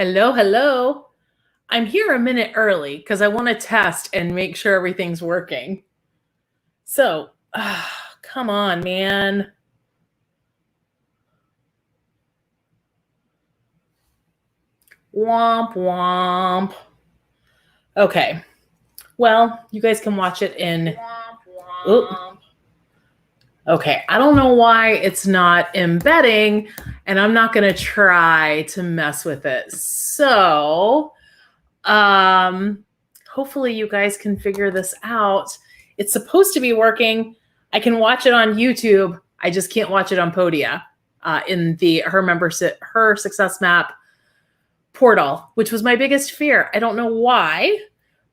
Hello, hello. I'm here a minute early because I want to test and make sure everything's working. So, come on, man. Womp womp. Okay. Well, you guys can watch it in. Oop. Okay. I don't know why it's not embedding, and I'm not going to try to mess with it. So, hopefully you guys can figure this out. It's supposed to be working. I can watch it on YouTube. I just can't watch it on Podia in the her success map portal, which was my biggest fear. I don't know why,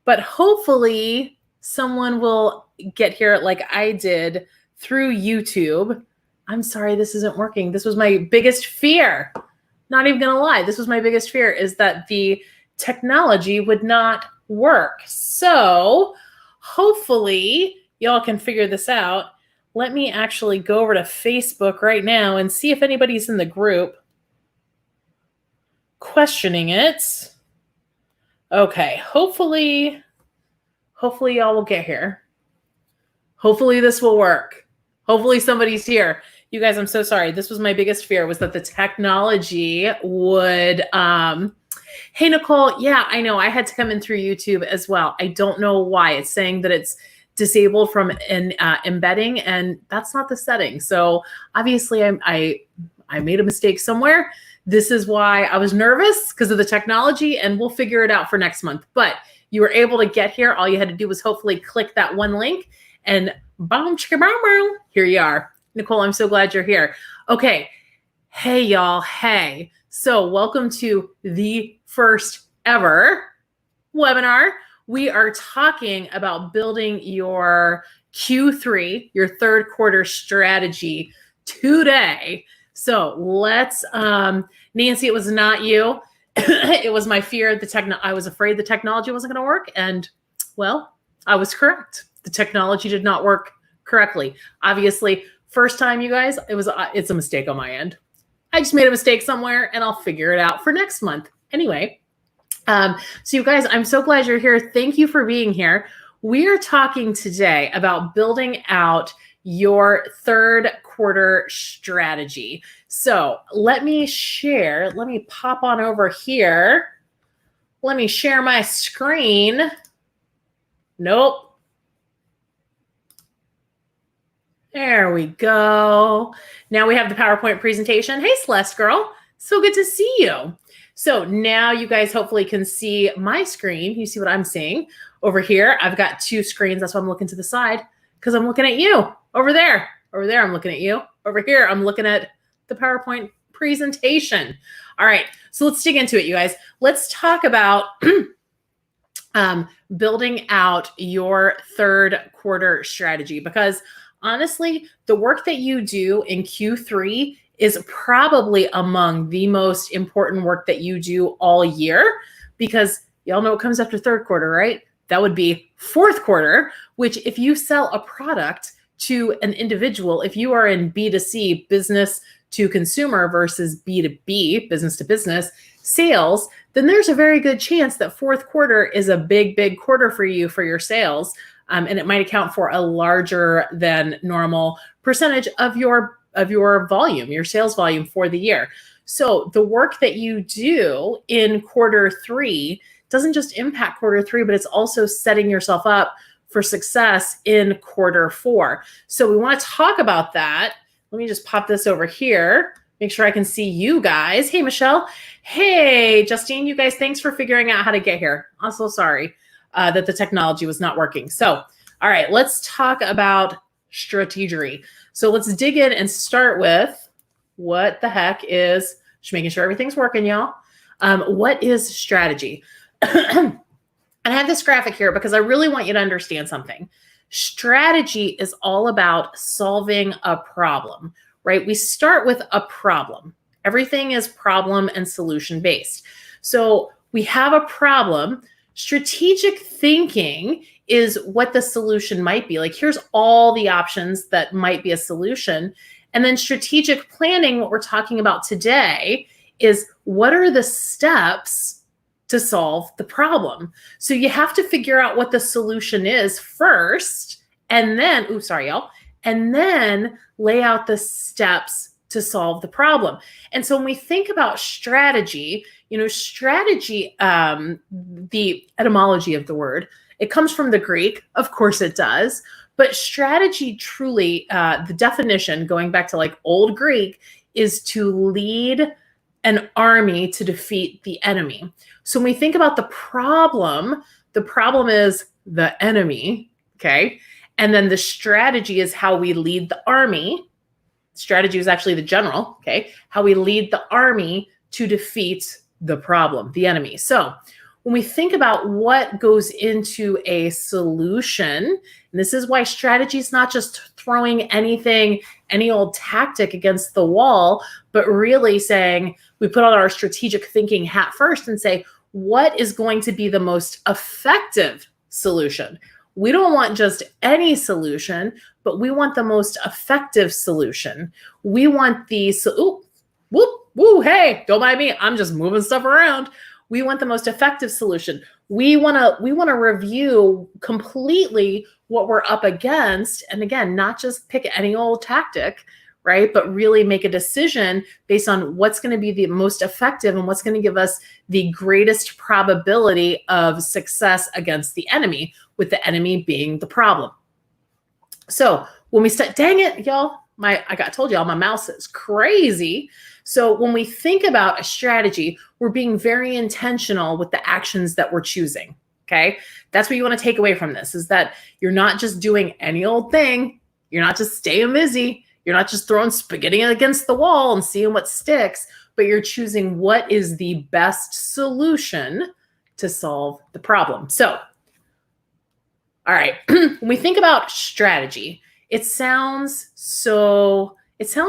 but hopefully someone will get here like I did through YouTube. I'm sorry, this isn't working. This was my biggest fear. Not even gonna lie. This was my biggest fear, is that the technology would not work. So hopefully y'all can figure this out. Let me actually go over to Facebook right now and see if anybody's in the group questioning it. Okay, hopefully y'all will get here. Hopefully this will work. Hopefully somebody's here. You guys, I'm so sorry. This was my biggest fear, was that the technology would hey, Nicole. Yeah, I know. I had to come in through YouTube as well. I don't know why. It's saying that it's disabled from embedding, and that's not the setting. So obviously I made a mistake somewhere. This is why I was nervous, because of the technology, and we'll figure it out for next month. But you were able to get here. All you had to do was hopefully click that one link, and boom, chicka, boom, boom, here you are. Nicole, I'm so glad you're here. Okay. Hey, y'all. Hey. So welcome to the first ever webinar. We are talking about building your Q3, your third quarter strategy today. So let's, Nancy, it was not you. It was my fear. I was afraid the technology wasn't going to work. And well, I was correct. The technology did not work correctly. Obviously, first time, you guys, it's a mistake on my end. I just made a mistake somewhere, and I'll figure it out for next month. Anyway, so you guys, I'm so glad you're here. Thank you for being here. We are talking today about building out your third quarter strategy. So let me pop on over here. Let me share my screen. Nope. There we go. Now we have the PowerPoint presentation. Hey, Celeste girl. So good to see you. So now you guys hopefully can see my screen. You see what I'm seeing over here. I've got two screens. That's why I'm looking to the side, because I'm looking at you over there. Over there, I'm looking at you. Over here, I'm looking at the PowerPoint presentation. All right. So let's dig into it, you guys. Let's talk about building out your third quarter strategy, because honestly, the work that you do in Q3 is probably among the most important work that you do all year, because y'all know what comes after third quarter, right? That would be fourth quarter, which if you sell a product to an individual, if you are in B2C, business to consumer, versus B2B, business to business sales, then there's a very good chance that fourth quarter is a big, big quarter for you for your sales. And it might account for a larger than normal percentage of your volume, your sales volume for the year. So the work that you do in quarter three doesn't just impact quarter three, but it's also setting yourself up for success in quarter four. So we want to talk about that. Let me just pop this over here. Make sure I can see you guys. Hey, Michelle. Hey, Justine, you guys, thanks for figuring out how to get here. I'm so sorry that the technology was not working. So, all right, let's talk about strategery. So let's dig in and start with what the heck is, just making sure everything's working, y'all. What is strategy? And I have this graphic here because I really want you to understand something. Strategy is all about solving a problem, right? We start with a problem. Everything is problem and solution based. So we have a problem. Strategic thinking is what the solution might be. Like, here's all the options that might be a solution. And then strategic planning, what we're talking about today, is what are the steps to solve the problem? So you have to figure out what the solution is first, and then, ooh, sorry, y'all, and then lay out the steps to solve the problem. And so when we think about strategy, strategy, the etymology of the word, it comes from the Greek. Of course it does. But strategy truly, the definition, going back to like old Greek, is to lead an army to defeat the enemy. So when we think about the problem is the enemy, okay? And then the strategy is how we lead the army. Strategy is actually the general, okay? How we lead the army to defeat the problem, the enemy. So when we think about what goes into a solution, and this is why strategy is not just throwing anything, any old tactic against the wall, but really saying, we put on our strategic thinking hat first and say, what is going to be the most effective solution? We don't want just any solution, but we want the most effective solution. We want the, hey, don't mind me, I'm just moving stuff around. We want the most effective solution. We want to review completely what we're up against. And again, not just pick any old tactic, right? But really make a decision based on what's going to be the most effective and what's going to give us the greatest probability of success against the enemy, with the enemy being the problem. So when we start, dang it, y'all, told y'all my mouse is crazy. So when we think about a strategy, we're being very intentional with the actions that we're choosing, okay? That's what you want to take away from this, is that you're not just doing any old thing. You're not just staying busy. You're not just throwing spaghetti against the wall and seeing what sticks, but you're choosing what is the best solution to solve the problem. So, all right, when we think about strategy, it sounds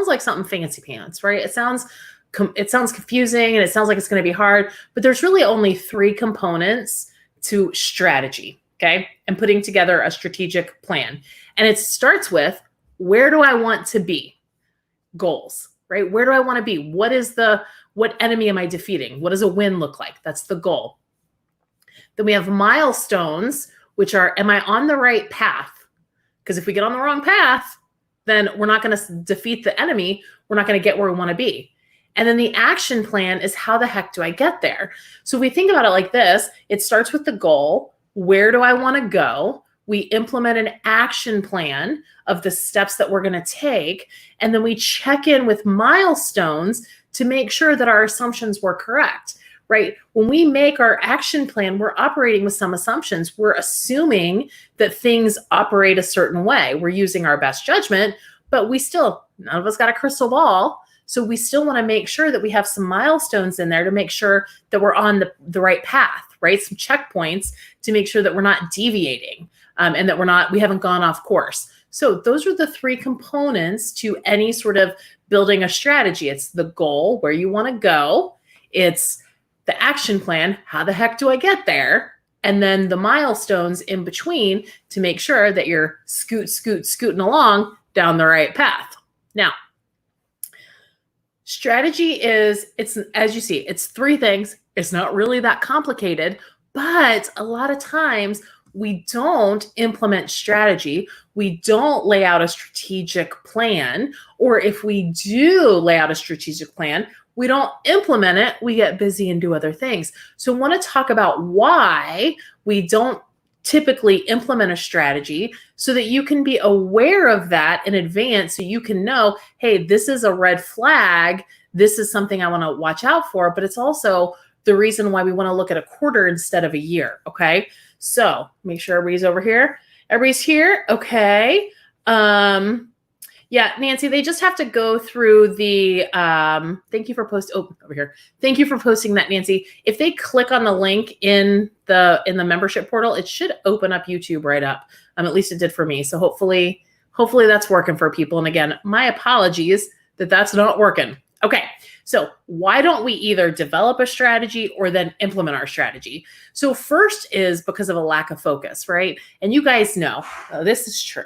like something fancy pants, right? It sounds confusing and it sounds like it's going to be hard, but there's really only 3 components to strategy, okay? And putting together a strategic plan. And it starts with, where do I want to be? Goals, right? Where do I want to be? What enemy am I defeating? What does a win look like? That's the goal. Then we have milestones, which are, am I on the right path? Because if we get on the wrong path, then we're not going to defeat the enemy. We're not going to get where we want to be. And then the action plan is, how the heck do I get there? So if we think about it like this, it starts with the goal. Where do I want to go? We implement an action plan of the steps that we're going to take. And then we check in with milestones to make sure that our assumptions were correct, right? When we make our action plan, we're operating with some assumptions. We're assuming that things operate a certain way. We're using our best judgment, but none of us got a crystal ball. So we still want to make sure that we have some milestones in there to make sure that we're on the right path, right? Some checkpoints to make sure that we're not deviating and that we haven't gone off course. So those are the 3 components to any sort of building a strategy. It's the goal, where you want to go. It's the action plan, how the heck do I get there? And then the milestones in between to make sure that you're scooting along down the right path. Now, strategy is, as you see, it's 3 things. It's not really that complicated, but a lot of times we don't implement strategy. We don't lay out a strategic plan, or if we do lay out a strategic plan, we don't implement it. We get busy and do other things. So I want to talk about why we don't typically implement a strategy, so that you can be aware of that in advance, so you can know, hey, this is a red flag. This is something I want to watch out for, but it's also the reason why we want to look at a quarter instead of a year, okay? So make sure everybody's over here. Everybody's here, okay. Yeah, Nancy, they just have to go through the, thank you for over here. Thank you for posting that, Nancy. If they click on the link in the membership portal, it should open up YouTube right up. At least it did for me. So hopefully that's working for people. And again, my apologies that that's not working. Okay, so why don't we either develop a strategy or then implement our strategy? So first is because of a lack of focus, right? And you guys know, this is true.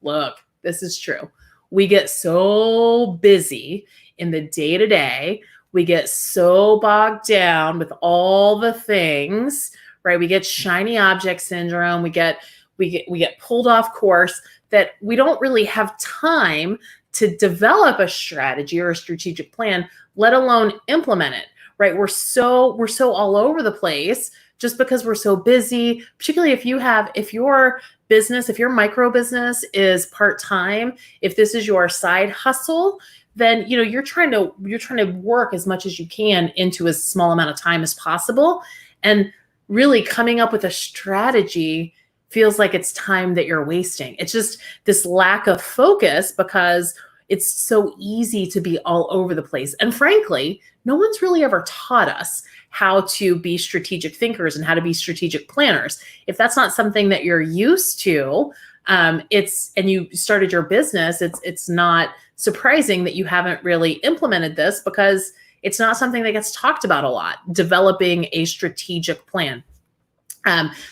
Look, this is true. We get so busy in the day-to-day. we get so bogged down with all the things, right? We get shiny object syndrome. We get pulled off course that we don't really have time to develop a strategy or a strategic plan, let alone implement it, right? We're so all over the place just because we're so busy, particularly if your business, if your micro business is part-time, if this is your side hustle, then you're trying to work as much as you can into as small amount of time as possible. And really coming up with a strategy feels like it's time that you're wasting. It's just this lack of focus because it's so easy to be all over the place. And frankly, no one's really ever taught us how to be strategic thinkers and how to be strategic planners. If that's not something that you're used to, and you started your business, it's not surprising that you haven't really implemented this because it's not something that gets talked about a lot, developing a strategic plan.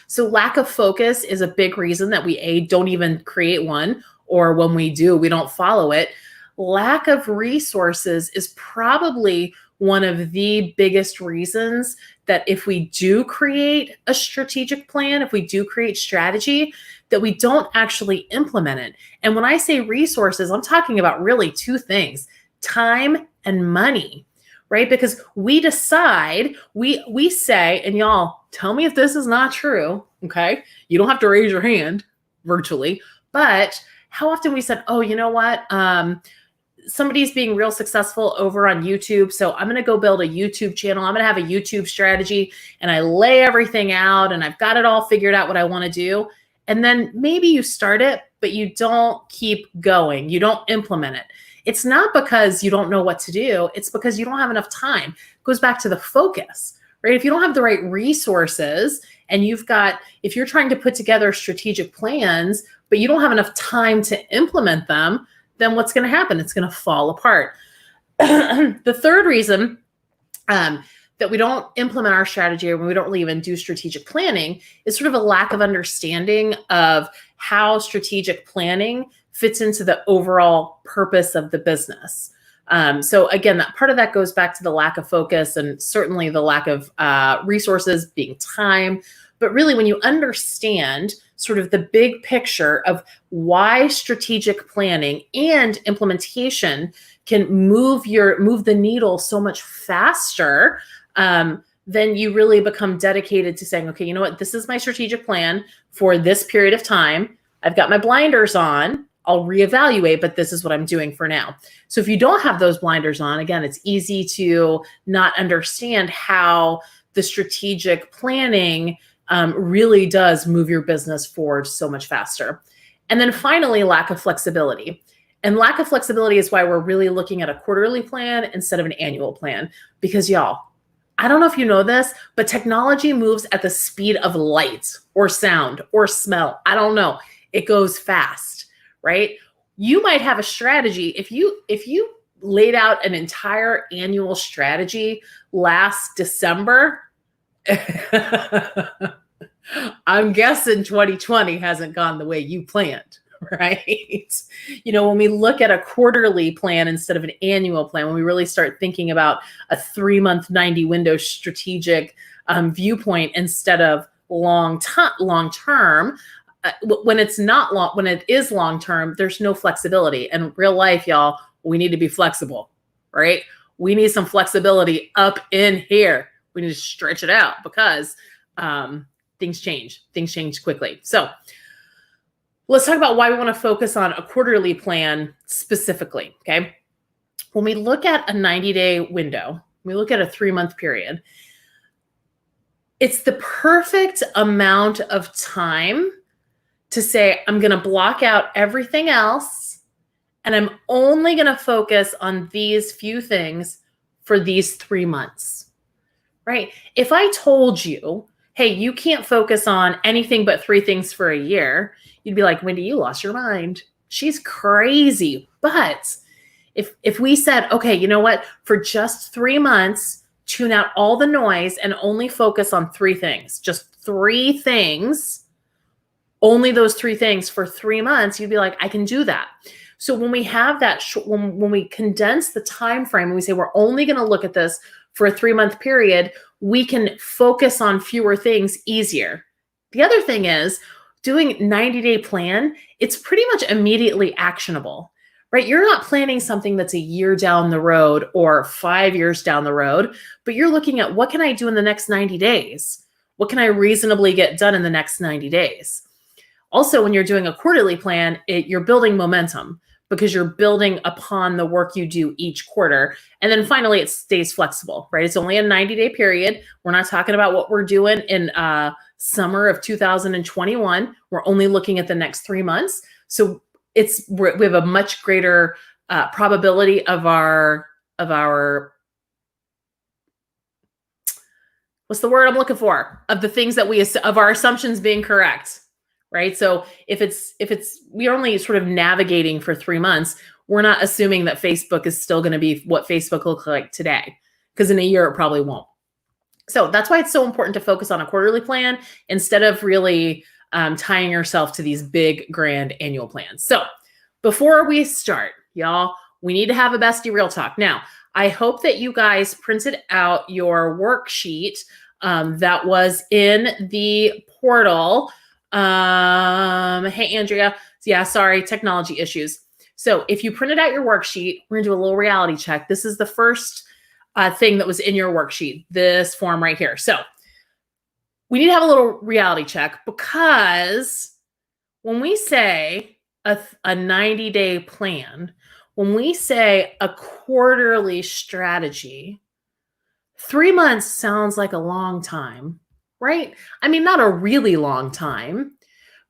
So lack of focus is a big reason that we don't even create one, or when we do, we don't follow it. Lack of resources is probably one of the biggest reasons that if we do create a strategic plan, if we do create strategy, that we don't actually implement it. And when I say resources, I'm talking about really two things: time and money, right? Because we decide, we say, and y'all tell me if this is not true, okay? You don't have to raise your hand virtually, but how often we said, oh, you know what? Somebody's being real successful over on YouTube, so I'm going to go build a YouTube channel. I'm going to have a YouTube strategy, and I lay everything out, and I've got it all figured out what I want to do. And then maybe you start it, but you don't keep going. You don't implement it. It's not because you don't know what to do. It's because you don't have enough time. It goes back to the focus, right? If you don't have the right resources and if you're trying to put together strategic plans, but you don't have enough time to implement them, then what's going to happen? It's going to fall apart. The third reason that we don't implement our strategy, or we don't really even do strategic planning, is sort of a lack of understanding of how strategic planning fits into the overall purpose of the business. So again, that part of that goes back to the lack of focus and certainly the lack of resources, being time. But really, when you understand sort of the big picture of why strategic planning and implementation can move the needle so much faster, then you really become dedicated to saying, okay, you know what, this is my strategic plan for this period of time. I've got my blinders on. I'll reevaluate, but this is what I'm doing for now. So if you don't have those blinders on, again, it's easy to not understand how the strategic planning really does move your business forward so much faster. And then finally, lack of flexibility. And lack of flexibility is why we're really looking at a quarterly plan instead of an annual plan. Because y'all, I don't know if you know this, but technology moves at the speed of light or sound or smell. I don't know. It goes fast, right? You might have a strategy. If you laid out an entire annual strategy last December, I'm guessing 2020 hasn't gone the way you planned, right? When we look at a quarterly plan instead of an annual plan, when we really start thinking about a 3-month, 90 window strategic viewpoint instead of long term, when it is long term, there's no flexibility. And real life, y'all, we need to be flexible, right? We need some flexibility up in here. We need to stretch it out because things change. Things change quickly. So let's talk about why we want to focus on a quarterly plan specifically, okay? When we look at a 90-day window, we look at a 3-month period, it's the perfect amount of time to say, I'm going to block out everything else, and I'm only going to focus on these few things for these 3 months, right? If I told you, hey, you can't focus on anything but 3 things for a year, you'd be like, Wendy, you lost your mind. She's crazy. But if we said, okay, you know what? For just 3 months, tune out all the noise and only focus on 3 things, just 3 things, only those 3 things for 3 months, you'd be like, I can do that. So when we have that, when we condense the time frame and we say we're only going to look at this for a 3-month period, we can focus on fewer things easier. The other thing is doing 90-day plan, it's pretty much immediately actionable, right? You're not planning something that's a year down the road or 5 years down the road, but you're looking at what can I do in the next 90 days? What can I reasonably get done in the next 90 days? Also, when you're doing a quarterly plan, you're building momentum because you're building upon the work you do each quarter. And then finally, it stays flexible, right? It's only a 90-day period. We're not talking about what we're doing in summer of 2021. We're only looking at the next 3 months. So we have a much greater probability of our what's the word I'm looking for? Of the things that of our assumptions being correct, right? So if we're only sort of navigating for 3 months, we're not assuming that Facebook is still going to be what Facebook looks like today, because in a year it probably won't. So that's why it's so important to focus on a quarterly plan instead of really tying yourself to these big, grand annual plans. So before we start, y'all, we need to have a bestie real talk. Now, I hope that you guys printed out your worksheet that was in the portal. Hey, Andrea. Yeah, sorry, technology issues. So if you printed out your worksheet, we're going to do a little reality check. This is the first thing that was in your worksheet, this form right here. So we need to have a little reality check, because when we say a 90-day plan, when we say a quarterly strategy, 3 months sounds like a long time, right? I mean, not a really long time,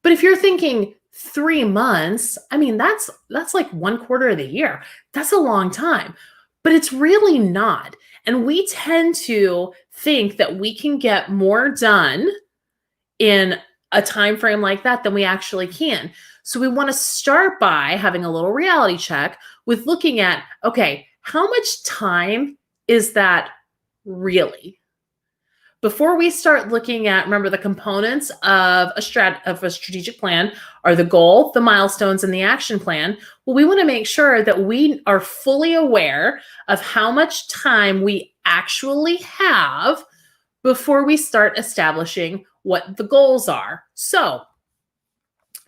but if you're thinking 3 months, I mean, that's like 1/4 of the year. That's a long time, but it's really not. And we tend to think that we can get more done in a time frame like that than we actually can. So we want to start by having a little reality check with looking at, okay, how much time is that really? Before we start looking at, remember, the components of a strategic plan are the goal, the milestones, and the action plan. Well, we want to make sure that we are fully aware of how much time we actually have before we start establishing what the goals are. So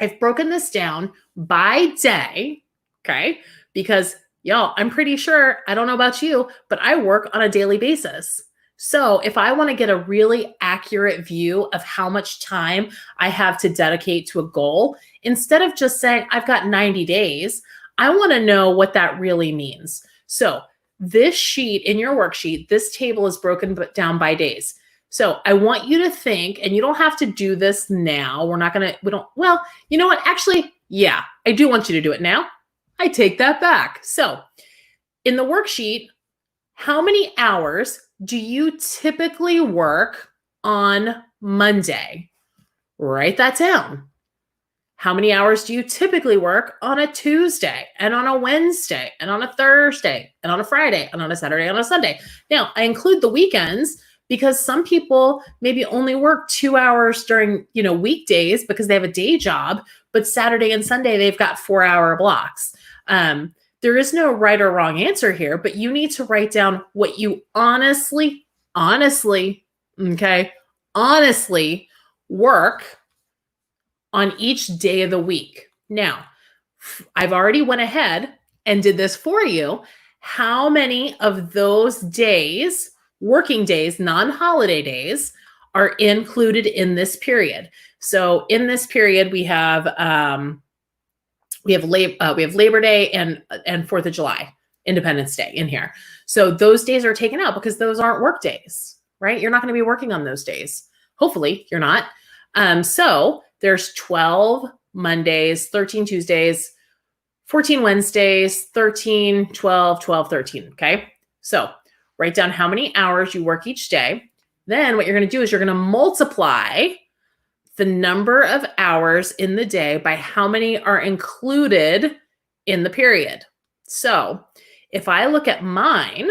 I've broken this down by day, okay? Because y'all, I'm pretty sure, I don't know about you, but I work on a daily basis. So if I want to get a really accurate view of how much time I have to dedicate to a goal, instead of just saying I've got 90 days, I want to know what that really means. So this sheet in your worksheet, this table is broken down by days. So I want you to think, and you don't have to do this now. Well, you know what? Actually, yeah, I do want you to do it now. I take that back. So in the worksheet, how many hours do you typically work on Monday? Write that down. How many hours do you typically work on a Tuesday and on a Wednesday and on a Thursday and on a Friday and on a Saturday and on a Sunday? Now, I include the weekends because some people maybe only work 2 hours during, weekdays because they have a day job, but Saturday and Sunday, they've got 4-hour blocks. There is no right or wrong answer here, but you need to write down what you honestly work on each day of the week. Now, I've already went ahead and did this for you. How many of those days, working days, non-holiday days, are included in this period? So in this period, we have Labor Day and 4th of July, Independence Day in here. So those days are taken out because those aren't work days, right? You're not going to be working on those days. Hopefully you're not. So there's 12 Mondays, 13 Tuesdays, 14 Wednesdays, 13, 12, 12, 13. Okay. So write down how many hours you work each day. Then what you're going to do is you're going to multiply the number of hours in the day by how many are included in the period. So if I look at mine,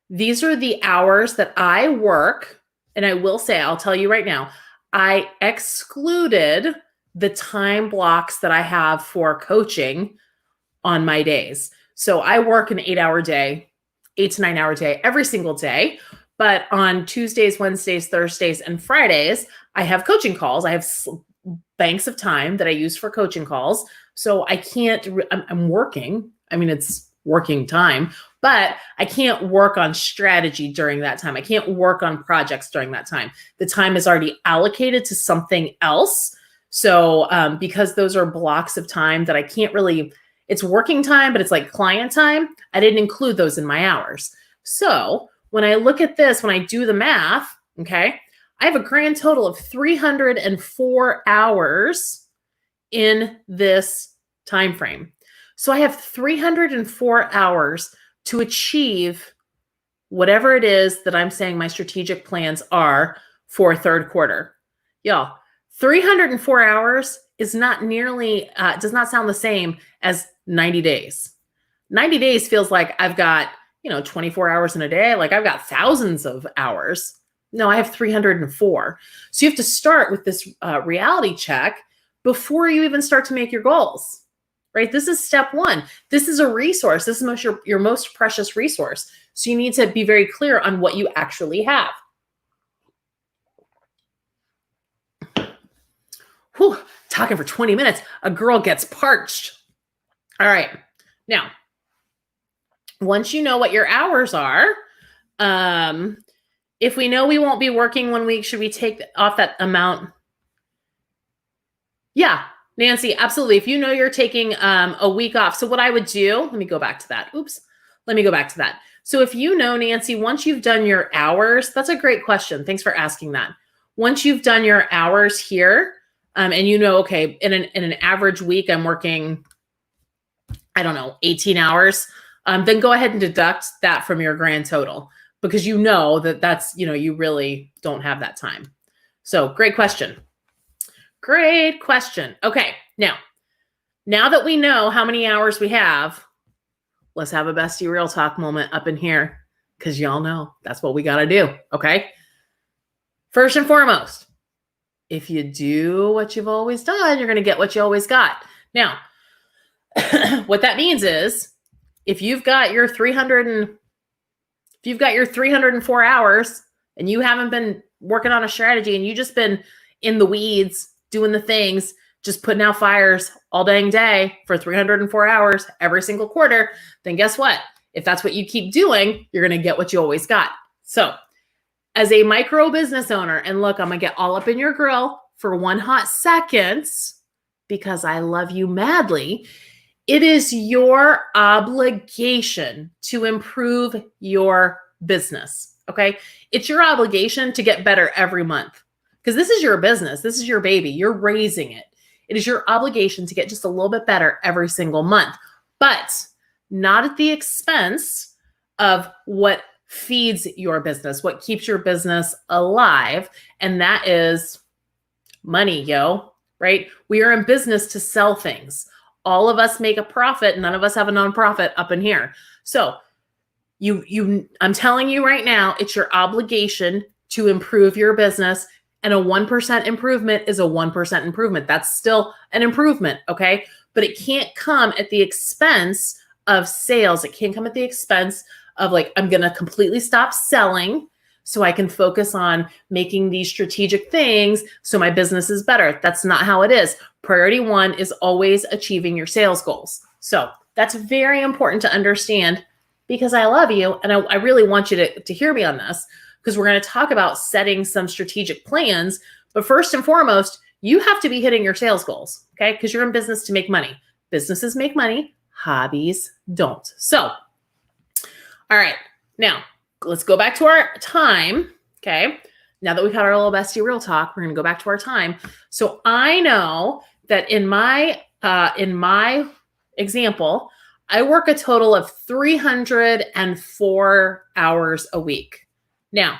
these are the hours that I work. And I will say, I'll tell you right now, I excluded the time blocks that I have for coaching on my days. So I work an 8-hour day, 8 to 9 hour day every single day. But on Tuesdays, Wednesdays, Thursdays, and Fridays, I have coaching calls. I have banks of time that I use for coaching calls. So I can't, I'm working. I mean, it's working time, but I can't work on strategy during that time. I can't work on projects during that time. The time is already allocated to something else. So because those are blocks of time that I can't really, it's working time, but it's like client time, I didn't include those in my hours. So when I look at this, when I do the math, okay, I have a grand total of 304 hours in this time frame. So I have 304 hours to achieve whatever it is that I'm saying my strategic plans are for third quarter. Y'all, 304 hours is not nearly, does not sound the same as 90 days. 90 days feels like I've got, 24 hours in a day. Like I've got thousands of hours. No, I have 304. So you have to start with this reality check before you even start to make your goals, right? This is step one. This is a resource. This is your most precious resource. So you need to be very clear on what you actually have. Whew, talking for 20 minutes, a girl gets parched. All right. Now, once you know what your hours are, if we know we won't be working 1 week, should we take off that amount? Yeah, Nancy, absolutely. If you know you're taking a week off. So what I would do, let me go back to that. Oops. Let me go back to that. So if you know, Nancy, once you've done your hours, that's a great question. Thanks for asking that. Once you've done your hours here, and okay, in an average week, I'm working, 18 hours, then go ahead and deduct that from your grand total because that's, you really don't have that time. So great question. Great question. Okay. Now that we know how many hours we have, let's have a bestie real talk moment up in here because y'all know that's what we got to do. Okay. First and foremost, if you do what you've always done, you're going to get what you always got. Now, what that means is if you've got your 304 hours and you haven't been working on a strategy and you just been in the weeds, doing the things, just putting out fires all dang day for 304 hours every single quarter, then guess what? If that's what you keep doing, you're going to get what you always got. So as a micro business owner, and look, I'm going to get all up in your grill for 1 hot second because I love you madly. It is your obligation to improve your business, okay? It's your obligation to get better every month because this is your business. This is your baby. You're raising it. It is your obligation to get just a little bit better every single month, but not at the expense of what feeds your business, what keeps your business alive, and that is money, right? We are in business to sell things. All of us make a profit. None of us have a nonprofit up in here. So I'm telling you right now, it's your obligation to improve your business. And a 1% improvement is a 1% improvement. That's still an improvement, okay? But it can't come at the expense of sales. It can't come at the expense of I'm going to completely stop selling so I can focus on making these strategic things so my business is better. That's not how it is. Priority one is always achieving your sales goals. So that's very important to understand because I love you and I really want you to hear me on this because we're going to talk about setting some strategic plans. But first and foremost, you have to be hitting your sales goals, okay? Because you're in business to make money. Businesses make money, hobbies don't. So, all right, now let's go back to our time, okay? Now that we've had our little bestie real talk, we're going to go back to our time. So I know that in my example, I work a total of 304 hours a week. Now,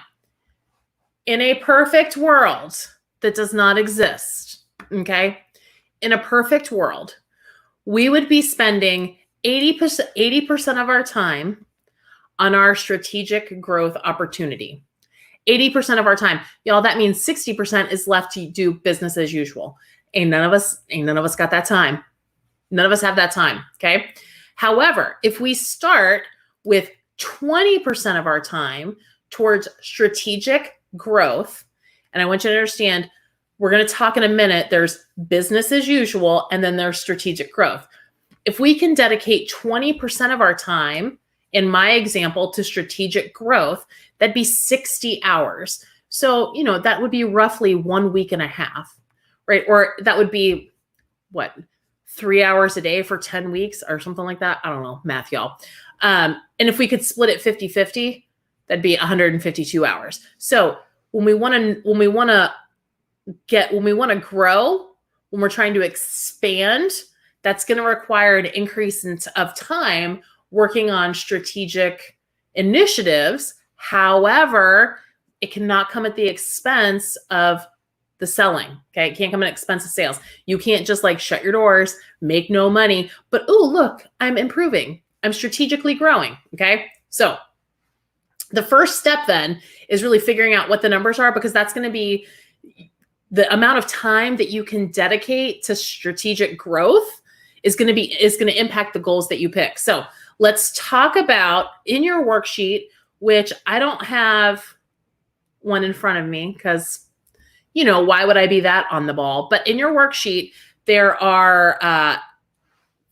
in a perfect world that does not exist, okay? In a perfect world, we would be spending 80% of our time on our strategic growth opportunity. 80% of our time. Y'all, that means 60% is left to do business as usual. Ain't none of us got that time. None of us have that time, okay? However, if we start with 20% of our time towards strategic growth, and I want you to understand, we're going to talk in a minute, there's business as usual, and then there's strategic growth. If we can dedicate 20% of our time, in my example, to strategic growth, that'd be 60 hours. So, that would be roughly 1 week and a half, right? Or that would be what, 3 hours a day for 10 weeks or something like that. I don't know, math, y'all. And if we could split it 50-50, that'd be 152 hours. So when we want to grow, when we're trying to expand, that's going to require an increase of time working on strategic initiatives. However, it cannot come at the expense of the selling. Okay. It can't come at the expense of sales. You can't just shut your doors, make no money, but look, I'm improving. I'm strategically growing. Okay. So the first step then is really figuring out what the numbers are, because that's going to be the amount of time that you can dedicate to strategic growth is going to impact the goals that you pick. So let's talk about in your worksheet, which I don't have one in front of me because, why would I be that on the ball? But in your worksheet, there are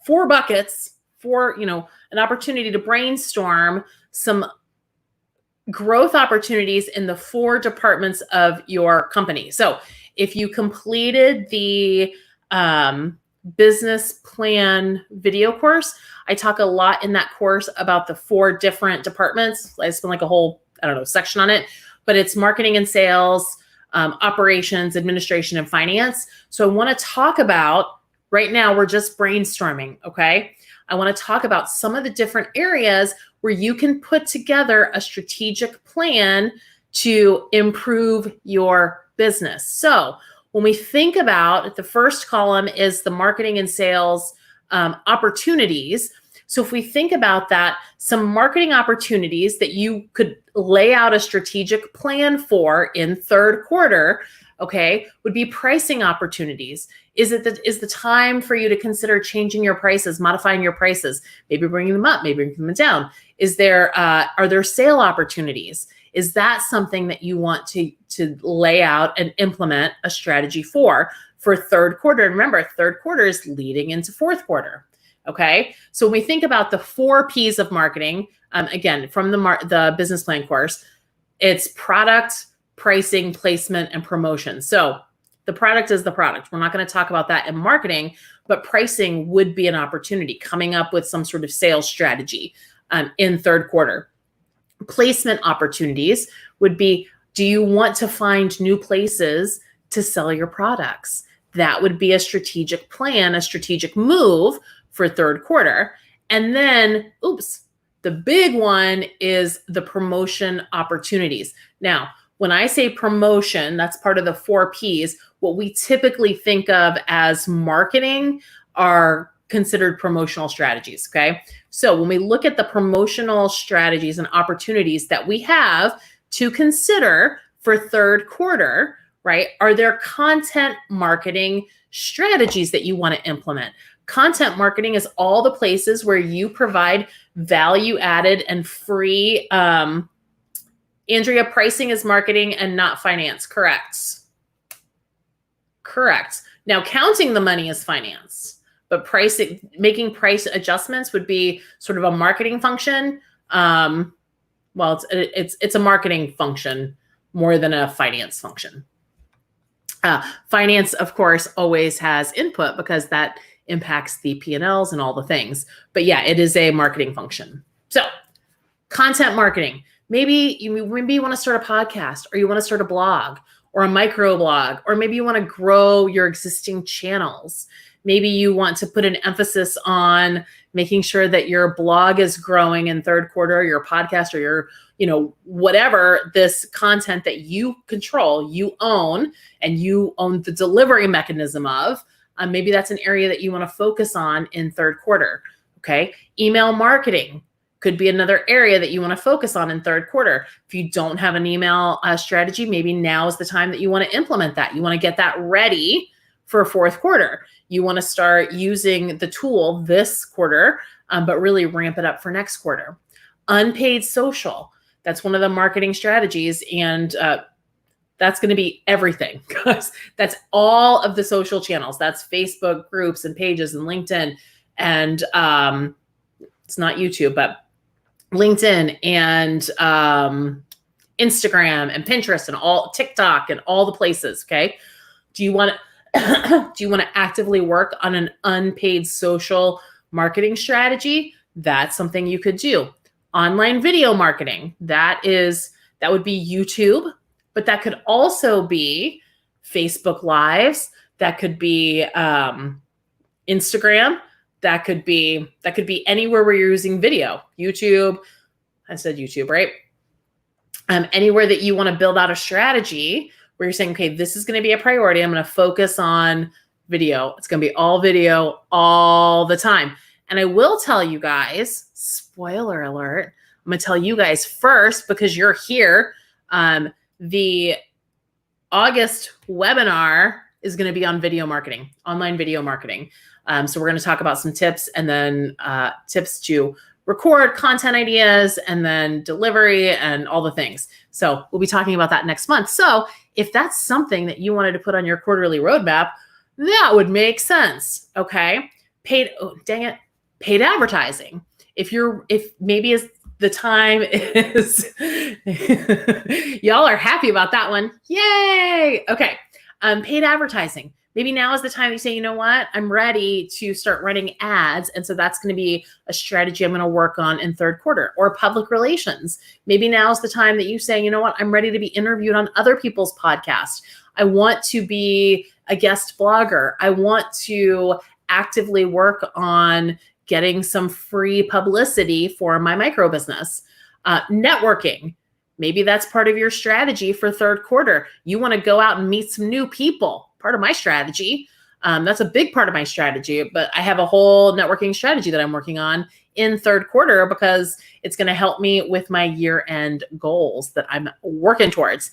4 buckets for, an opportunity to brainstorm some growth opportunities in the 4 departments of your company. So if you completed the business plan video course, I talk a lot in that course about the 4 different departments. I spend a whole, section on it, but it's marketing and sales, operations, administration, and finance. So I want to talk about, right now, we're just brainstorming, okay? I want to talk about some of the different areas where you can put together a strategic plan to improve your business. So when we think about, the first column is the marketing and sales opportunities. So if we think about that, some marketing opportunities that you could lay out a strategic plan for in third quarter, okay, would be pricing opportunities. Is the time for you to consider changing your prices, modifying your prices, maybe bringing them up, maybe bringing them down? Are there sale opportunities? Is that something that you want to lay out and implement a strategy for third quarter? And remember, third quarter is leading into fourth quarter. Okay. So when we think about the 4 P's of marketing, again, from the business plan course, it's product, pricing, placement, and promotion. So the product is the product. We're not going to talk about that in marketing, but pricing would be an opportunity, coming up with some sort of sales strategy in third quarter. Placement opportunities would be, do you want to find new places to sell your products? That would be a strategic plan, a strategic move for third quarter. And then, the big one is the promotion opportunities. Now, when I say promotion, that's part of the 4 Ps. What we typically think of as marketing are considered promotional strategies, okay? So when we look at the promotional strategies and opportunities that we have to consider for third quarter, right? Are there content marketing strategies that you want to implement? Content marketing is all the places where you provide value added and free. Andrea, pricing is marketing and not finance, correct? Correct. Now, counting the money is finance, but pricing, making price adjustments would be sort of a marketing function. Well, it's a marketing function more than a finance function. Finance, of course, always has input because that impacts the P&Ls and all the things. But yeah, it is a marketing function. So content marketing, maybe you want to start a podcast, or you want to start a blog or a micro blog, or maybe you want to grow your existing channels. Maybe you want to put an emphasis on making sure that your blog is growing in third quarter, or your podcast, or your, whatever this content that you control, you own, and you own the delivery mechanism of. Maybe that's an area that you want to focus on in third quarter. Okay. Email marketing could be another area that you want to focus on in third quarter. If you don't have an email strategy, maybe now is the time that you want to implement that. You want to get that ready for fourth quarter. You want to start using the tool this quarter, but really ramp it up for next quarter. Unpaid social. That's one of the marketing strategies. And that's going to be everything, because that's all of the social channels. That's Facebook groups and pages and LinkedIn. And it's not YouTube, but LinkedIn and Instagram and Pinterest and all TikTok and all the places. Okay. Do you want to actively work on an unpaid social marketing strategy? That's something you could do. Online video marketing. That would be YouTube, but that could also be Facebook Lives. That could be Instagram. That could be anywhere where you're using video. YouTube. I said YouTube, right? Anywhere that you want to build out a strategy where you're saying, okay, this is going to be a priority. I'm going to focus on video. It's going to be all video all the time. And I will tell you guys, spoiler alert, I'm going to tell you guys first, because you're here. The August webinar is going to be on video marketing, online video marketing. So we're going to talk about some tips, and then tips to record content ideas, and then delivery and all the things. So we'll be talking about that next month. So if that's something that you wanted to put on your quarterly roadmap, that would make sense. Okay. Paid advertising. If maybe is the time is, y'all are happy about that one. Yay. Okay. Paid advertising. Maybe now is the time you say, you know what, I'm ready to start running ads. And so that's going to be a strategy I'm going to work on in third quarter. Or public relations. Maybe now is the time that you say, you know what, I'm ready to be interviewed on other people's podcasts. I want to be a guest blogger. I want to actively work on getting some free publicity for my micro business. Networking. Maybe that's part of your strategy for third quarter. You want to go out and meet some new people. Part of my strategy. That's a big part of my strategy, but I have a whole networking strategy that I'm working on in third quarter because it's going to help me with my year-end goals that I'm working towards.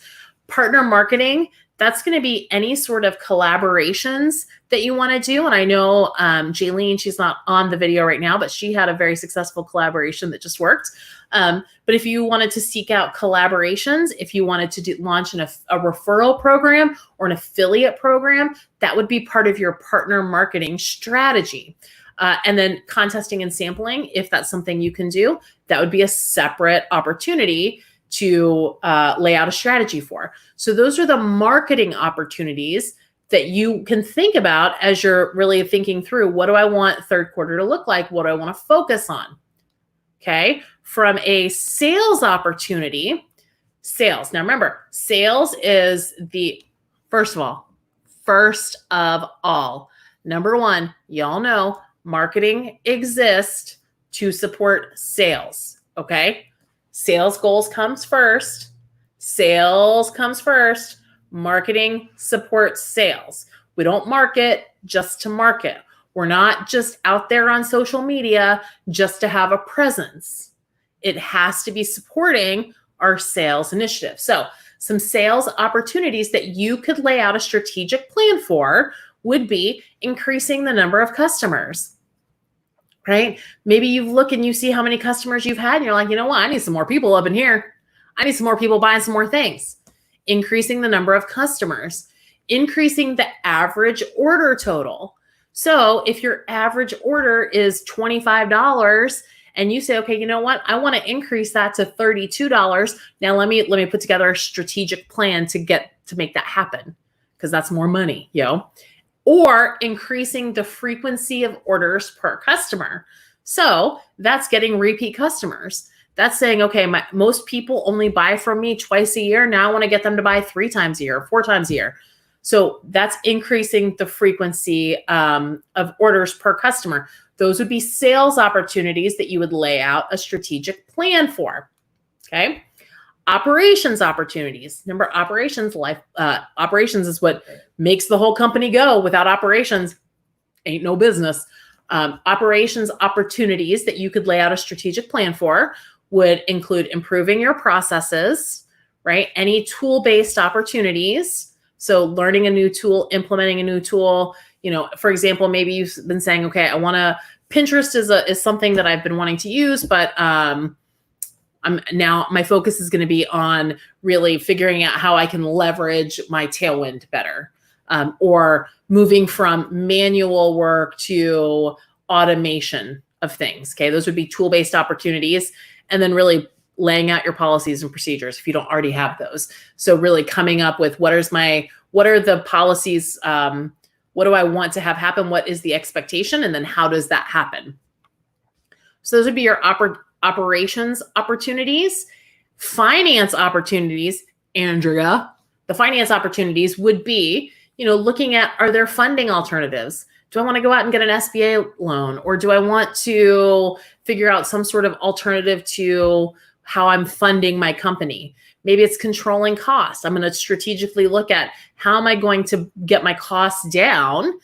Partner marketing, that's going to be any sort of collaborations that you want to do. And I know Jaylene, she's not on the video right now, but she had a very successful collaboration that just worked. But if you wanted to seek out collaborations, if you wanted to launch a referral program or an affiliate program, that would be part of your partner marketing strategy. And then contesting and sampling, if that's something you can do, that would be a separate opportunity to lay out a strategy for. So those are the marketing opportunities that you can think about as you're really thinking through, what do I want third quarter to look like? What do I want to focus on? Okay. From a sales opportunity, sales. Now remember, sales is the first of all. Number one, y'all know marketing exists to support sales. Okay. Sales goals comes first. Sales comes first. Marketing supports sales. We don't market just to market. We're not just out there on social media just to have a presence. It has to be supporting our sales initiative. So some sales opportunities that you could lay out a strategic plan for would be increasing the number of customers. Right? Maybe you look and you see how many customers you've had and you're like, you know what? I need some more people up in here. I need some more people buying some more things. Increasing the number of customers, increasing the average order total. So if your average order is $25 and you say, okay, you know what? I want to increase that to $32. Now let me put together a strategic plan to make that happen, because that's more money, or increasing the frequency of orders per customer. So that's getting repeat customers. That's saying, okay, most people only buy from me twice a year. Now I want to get them to buy 3 times a year, 4 times a year. So that's increasing the frequency of orders per customer. Those would be sales opportunities that you would lay out a strategic plan for. Okay. Operations opportunities. Remember, operations is what makes the whole company go. Without operations, ain't no business. Operations opportunities that you could lay out a strategic plan for would include improving your processes, right? Any tool-based opportunities, So learning a new tool, implementing a new tool, for example, maybe you've been saying, okay, Pinterest is something that I've been wanting to use, but my focus is going to be on really figuring out how I can leverage my tailwind better, or moving from manual work to automation of things. Okay, those would be tool-based opportunities, and then really laying out your policies and procedures if you don't already have those. So really coming up with what are the policies, what do I want to have happen, what is the expectation, and then how does that happen? So those would be your operations opportunities. Finance opportunities, Andrea, the finance opportunities would be, looking at, are there funding alternatives? Do I want to go out and get an SBA loan, or do I want to figure out some sort of alternative to how I'm funding my company? Maybe it's controlling costs. I'm going to strategically look at how am I going to get my costs down,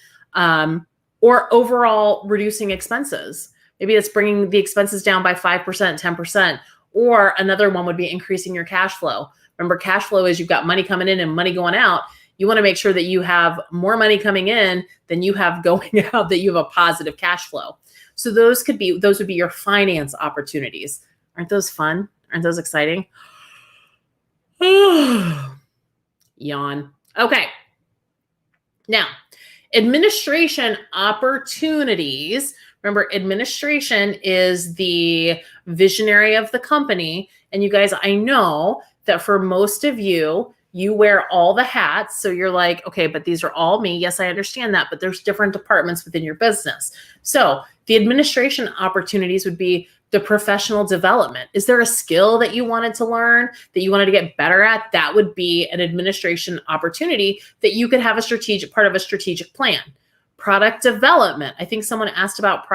or overall reducing expenses. Maybe it's bringing the expenses down by 5%, 10%, or another one would be increasing your cash flow. Remember, cash flow is you've got money coming in and money going out. You want to make sure that you have more money coming in than you have going out, that you have a positive cash flow. So those would be your finance opportunities. Aren't those fun? Aren't those exciting? Yawn. Okay. Now, administration opportunities. Remember, administration is the visionary of the company. And you guys, I know that for most of you, you wear all the hats. So you're like, okay, but these are all me. Yes, I understand that, but there's different departments within your business. So the administration opportunities would be the professional development. Is there a skill that you wanted to learn, that you wanted to get better at? That would be an administration opportunity that you could have part of a strategic plan. Product development. I think someone asked about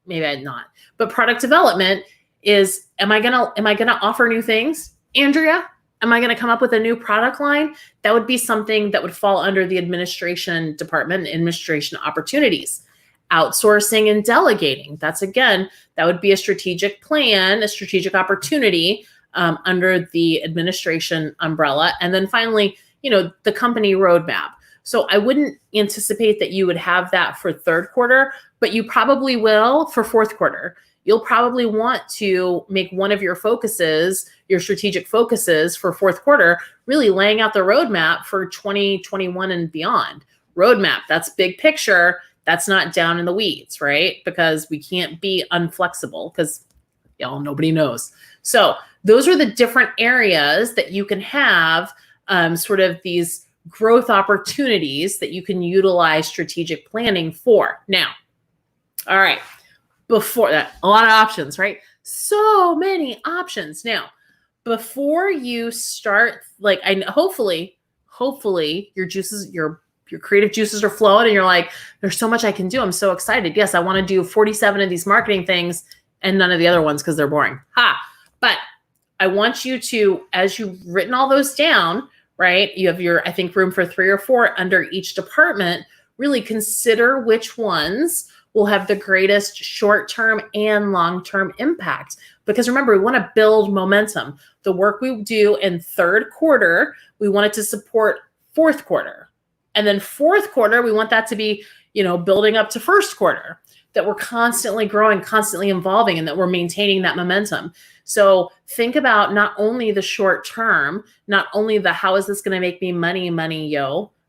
maybe I'm not, but product development is, am I gonna offer new things, Andrea? Am I going to come up with a new product line? That would be something that would fall under the administration department, administration opportunities. Outsourcing and delegating. That would be a strategic plan, a strategic opportunity under the administration umbrella. And then finally, the company roadmap. So I wouldn't anticipate that you would have that for third quarter, but you probably will for fourth quarter. You'll probably want to make one of your focuses, your strategic focuses for fourth quarter, really laying out the roadmap for 2021 and beyond. Roadmap, that's big picture. That's not down in the weeds, right? Because we can't be unflexible because nobody knows. So those are the different areas that you can have sort of these growth opportunities that you can utilize strategic planning for. Now, all right. Before that, a lot of options, right? So many options. Now, before you start, hopefully your juices, your creative juices are flowing and you're like, there's so much I can do. I'm so excited. Yes, I want to do 47 of these marketing things and none of the other ones because they're boring. But I want you to, as you've written all those down, right? You have I think room for 3 or 4 under each department. Really consider which ones will have the greatest short-term and long-term impact. Because remember, we want to build momentum. The work we do in third quarter, we want it to support fourth quarter. And then fourth quarter, we want that to be, building up to first quarter, that we're constantly growing, constantly evolving, and that we're maintaining that momentum. So think about not only the short term, not only the how is this going to make me money,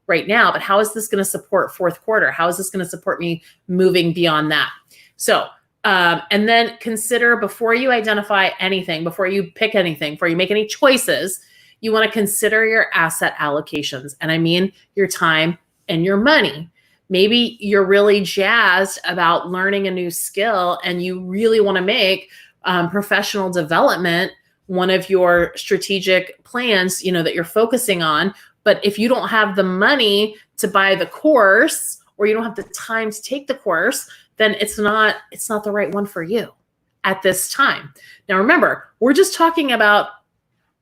right now, but how is this going to support fourth quarter? How is this going to support me moving beyond that? So, and then consider before you identify anything, before you pick anything, before you make any choices, you want to consider your asset allocations. And I mean your time and your money. Maybe you're really jazzed about learning a new skill and you really want to make professional development one of your strategic plans, that you're focusing on. But if you don't have the money to buy the course, or you don't have the time to take the course, then it's not the right one for you at this time. Now, remember, we're just talking about,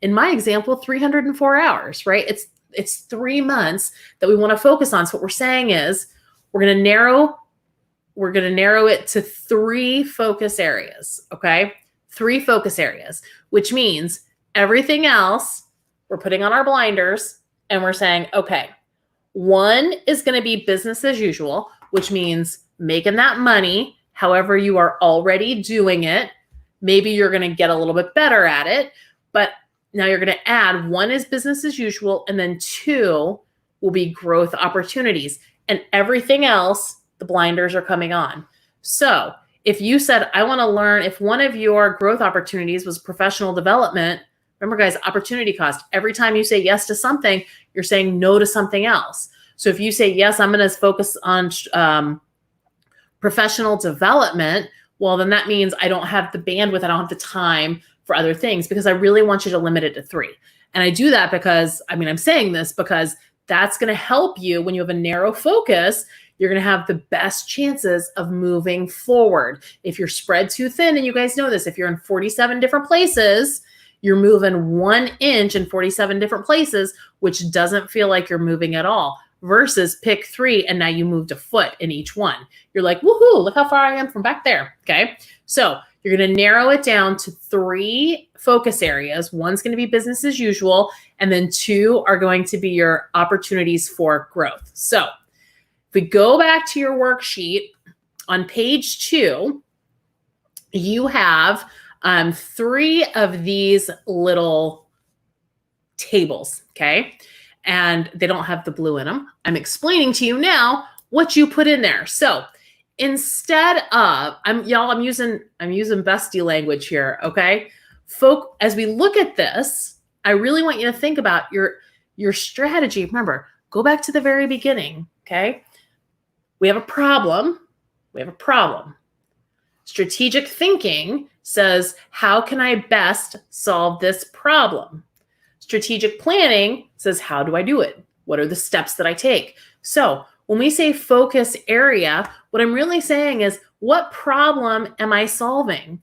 in my example, 304 hours, right? It's 3 months that we want to focus on. So what we're saying is we're going to narrow it to 3 focus areas, okay? 3 focus areas, which means everything else, we're putting on our blinders and we're saying, okay, One is going to be business as usual, which means making that money however you are already doing it. Maybe you're going to get a little bit better at it, but now you're going to add one is business as usual, and then two will be growth opportunities. And everything else, the blinders are coming on. So if you said, I want to learn, if one of your growth opportunities was professional development, remember guys, opportunity cost. Every time you say yes to something, you're saying no to something else. So if you say, yes, I'm going to focus on professional development, well, then that means I don't have the bandwidth, I don't have the time for other things, because I really want you to limit it to 3. And I do that because, I'm saying this because that's going to help you when you have a narrow focus. You're going to have the best chances of moving forward. If you're spread too thin, and you guys know this, if you're in 47 different places, you're moving 1 inch in 47 different places, which doesn't feel like you're moving at all, versus pick 3 and now you moved a foot in each one. You're like, woohoo, look how far I am from back there. Okay. So you're going to narrow it down to 3 focus areas. One's going to be business as usual, and then 2 are going to be your opportunities for growth. So if we go back to your worksheet on page 2, you have 3 of these little tables, okay? And they don't have the blue in them. I'm explaining to you now what you put in there. So instead of, I'm using bestie language here, okay? As we look at this, I really want you to think about your strategy. Remember, go back to the very beginning, okay? We have a problem. Strategic thinking says, how can I best solve this problem? Strategic planning says, how do I do it? What are the steps that I take? So when we say focus area, what I'm really saying is, what problem am I solving?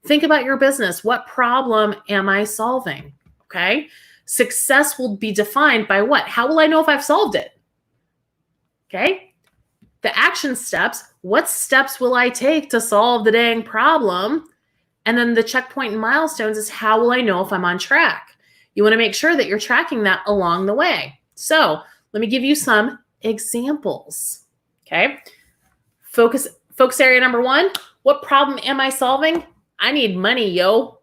Think about your business. What problem am I solving? Okay. Success will be defined by what? How will I know if I've solved it? Okay. The action steps, what steps will I take to solve the dang problem? And then the checkpoint and milestones is, how will I know if I'm on track? You want to make sure that you're tracking that along the way. So let me give you some examples. Okay. Focus area number 1. What problem am I solving? I need money, yo.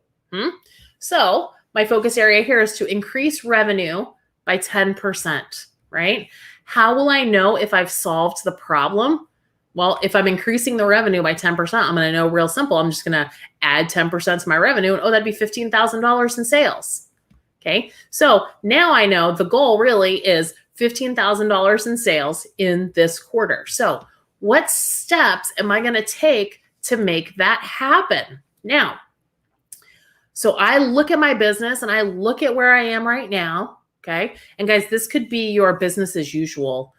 So my focus area here is to increase revenue by 10%, right? How will I know if I've solved the problem? Well, if I'm increasing the revenue by 10%, I'm going to know real simple. I'm just going to add 10% to my revenue, and that'd be $15,000 in sales. Okay. So now I know the goal really is $15,000 in sales in this quarter. So what steps am I going to take to make that happen? Now, so I look at my business and I look at where I am right now. Okay. And guys, this could be your business as usual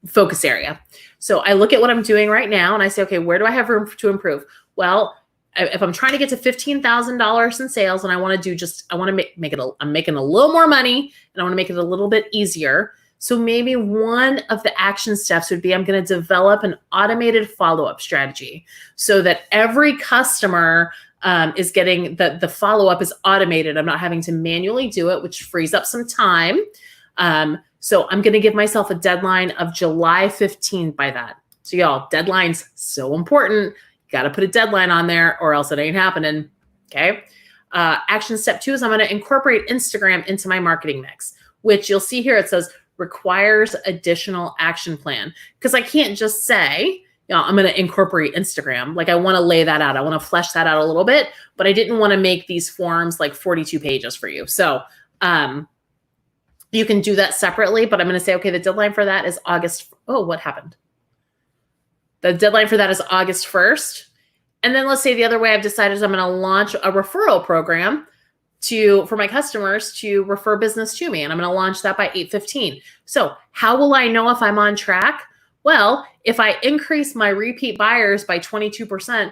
focus area. So I look at what I'm doing right now and I say, okay, where do I have room to improve? Well, if I'm trying to get to $15,000 in sales and I want to do I want to make it, I'm making a little more money and I want to make it a little bit easier. So maybe one of the action steps would be, I'm going to develop an automated follow-up strategy so that every customer is getting the follow-up is automated. I'm not having to manually do it, which frees up some time. So I'm going to give myself a deadline of July 15th by that. So y'all, deadline's so important. Got to put a deadline on there or else it ain't happening. Okay. Action step 2 is I'm going to incorporate Instagram into my marketing mix, which you'll see here. It says requires additional action plan, because I can't just say, I'm going to incorporate Instagram. Like, I want to lay that out. I want to flesh that out a little bit, but I didn't want to make these forms like 42 pages for you. So, you can do that separately, but I'm going to say, okay, the deadline for that is August. Oh, what happened? The deadline for that is August 1st. And then let's say the other way I've decided is I'm going to launch a referral program for my customers to refer business to me. And I'm going to launch that by 8/15. So how will I know if I'm on track? Well, if I increase my repeat buyers by 22%,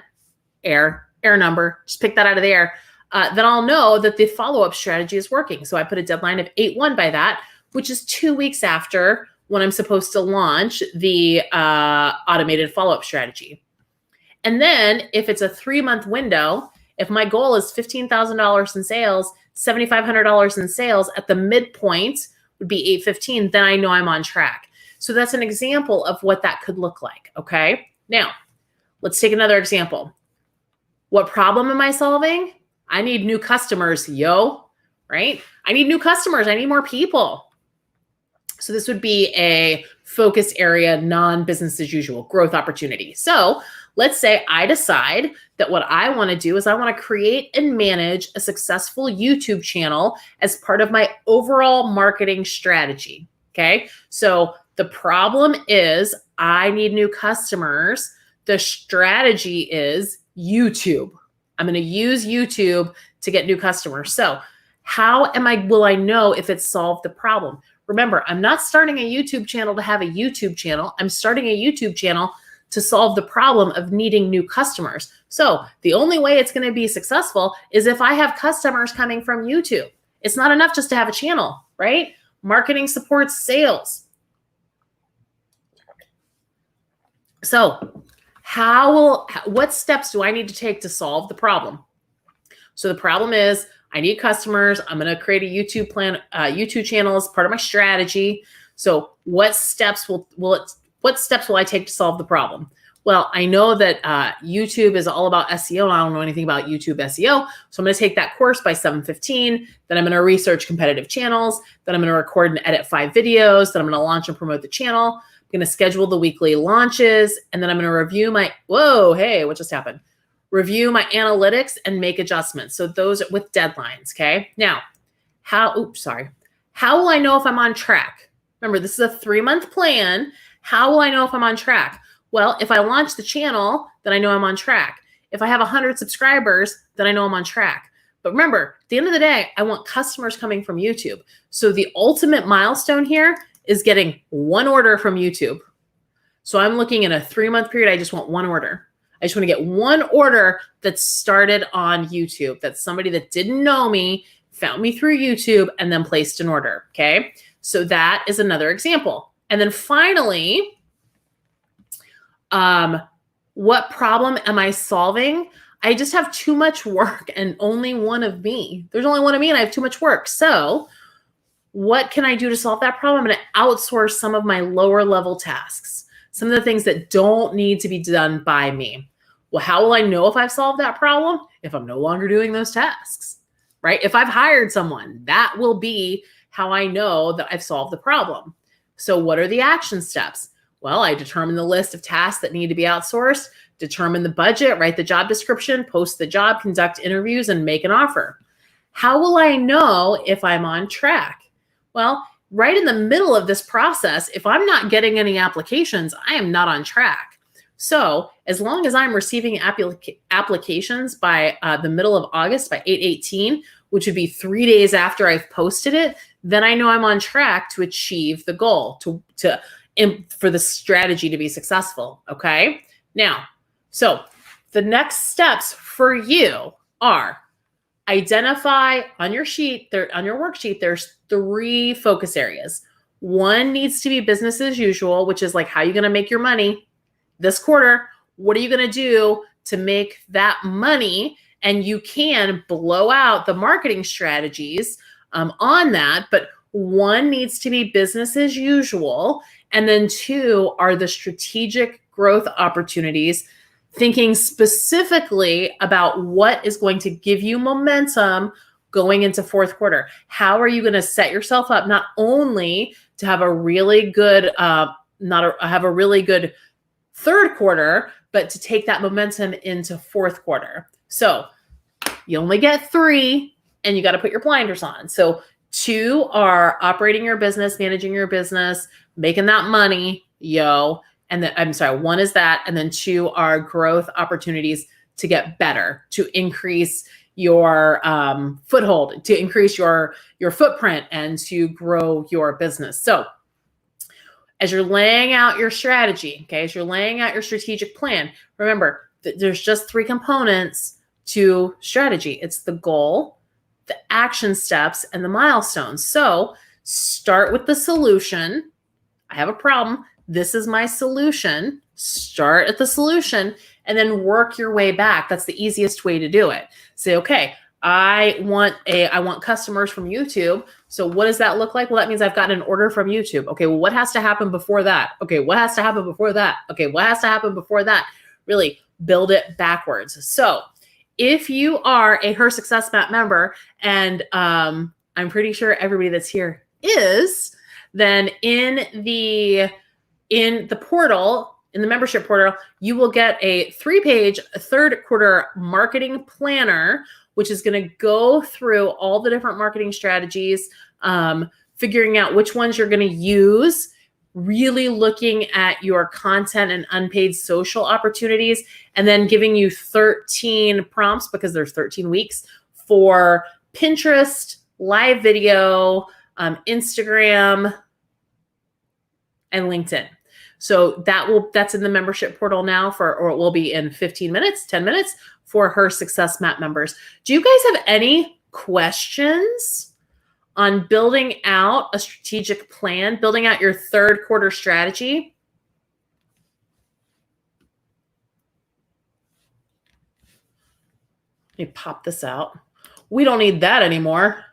air number, just pick that out of the air, then I'll know that the follow-up strategy is working. So I put a deadline of 8/1 by that, which is 2 weeks after when I'm supposed to launch the automated follow-up strategy. And then if it's a 3-month window, if my goal is $15,000 in sales, $7,500 in sales at the midpoint would be 8:15, then I know I'm on track. So that's an example of what that could look like, okay? Now, let's take another example. What problem am I solving? I need new customers, right? I need new customers. I need more people. So this would be a focus area, non-business as usual, growth opportunity. So let's say I decide that what I want to do is I want to create and manage a successful YouTube channel as part of my overall marketing strategy. Okay. So the problem is I need new customers. The strategy is YouTube. I'm going to use YouTube to get new customers. So how will I know if it solved the problem? Remember, I'm not starting a YouTube channel to have a YouTube channel. I'm starting a YouTube channel to solve the problem of needing new customers. So the only way it's going to be successful is if I have customers coming from YouTube. It's not enough just to have a channel, right? Marketing supports sales. So what steps do I need to take to solve the problem? So the problem is I need customers. I'm going to create a YouTube channel as part of my strategy. So what steps will I take to solve the problem? Well, I know that YouTube is all about SEO, and I don't know anything about YouTube SEO. So I'm going to take that course by 7:15. Then I'm going to research competitive channels. Then I'm going to record and edit 5 videos. Then I'm going to launch and promote the channel. I'm going to schedule the weekly launches. And then I'm going to review what just happened? Review my analytics and make adjustments. So those are with deadlines, okay? Now, how will I know if I'm on track? Remember, this is a 3-month plan. How will I know if I'm on track? Well, if I launch the channel, then I know I'm on track. If I have 100 subscribers, then I know I'm on track. But remember, at the end of the day, I want customers coming from YouTube. So the ultimate milestone here is getting 1 order from YouTube. So I'm looking in a 3-month period. I just want 1 order. I just want to get 1 order that started on YouTube. That's somebody that didn't know me, found me through YouTube, and then placed an order, okay? So that is another example. And then finally, what problem am I solving? I just have too much work and only one of me. There's only one of me and I have too much work. So what can I do to solve that problem? I'm going to outsource some of my lower level tasks, some of the things that don't need to be done by me. Well, how will I know if I've solved that problem? If I'm no longer doing those tasks, right? If I've hired someone, that will be how I know that I've solved the problem. So what are the action steps? Well, I determine the list of tasks that need to be outsourced, determine the budget, write the job description, post the job, conduct interviews, and make an offer. How will I know if I'm on track? Well, right in the middle of this process, if I'm not getting any applications, I am not on track. So as long as I'm receiving applications by the middle of August, by 8/18, which would be 3 days after I've posted it, then I know I'm on track to achieve the goal, for the strategy to be successful, okay? Now, so the next steps for you are identify on your worksheet, there's 3 focus areas. 1 needs to be business as usual, which is like, how are you going to make your money this quarter? What are you going to do to make that money? And you can blow out the marketing strategies on that, but 1 needs to be business as usual. And then 2 are the strategic growth opportunities, thinking specifically about what is going to give you momentum going into 4th quarter. How are you going to set yourself up not only to have a really good, have a really good 3rd quarter, but to take that momentum into 4th quarter. So you only get 3 and you got to put your blinders on. So 2 are operating your business, managing your business, making that money, And then, 1 is that. And then 2 are growth opportunities to get better, to increase your foothold, to increase your footprint, and to grow your business. So as you're laying out your strategy, okay, as you're laying out your strategic plan, remember that there's just 3 components to strategy. It's the goal, the action steps, and the milestones. So start with the solution. I have a problem. This is my solution. Start at the solution and then work your way back. That's the easiest way to do it. Say, okay, I want customers from YouTube. So what does that look like? Well, that means I've gotten an order from YouTube. Okay, well, what has to happen before that? Okay, what has to happen before that? Okay, what has to happen before that? Really build it backwards. So if you are a Her Success Map member, and I'm pretty sure everybody that's here is, then in the portal, in the membership portal, you will get a 3-page third quarter marketing planner, which is going to go through all the different marketing strategies, figuring out which ones you're going to use, really looking at your content and unpaid social opportunities, and then giving you 13 prompts, because there's 13 weeks, for Pinterest, live video, Instagram, and LinkedIn. So that's in the membership portal now or it will be in 10 minutes for Her Success Map members. Do you guys have any questions on building out a strategic plan, building out your third quarter strategy? Let me pop this out. We don't need that anymore.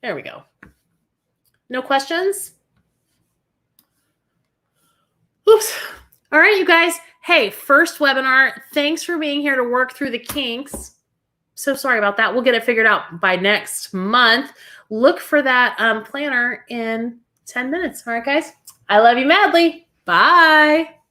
There we go. No questions? Oops. All right, you guys. Hey, first webinar. Thanks for being here to work through the kinks. So sorry about that. We'll get it figured out by next month. Look for that planner in 10 minutes. All right, guys. I love you madly. Bye.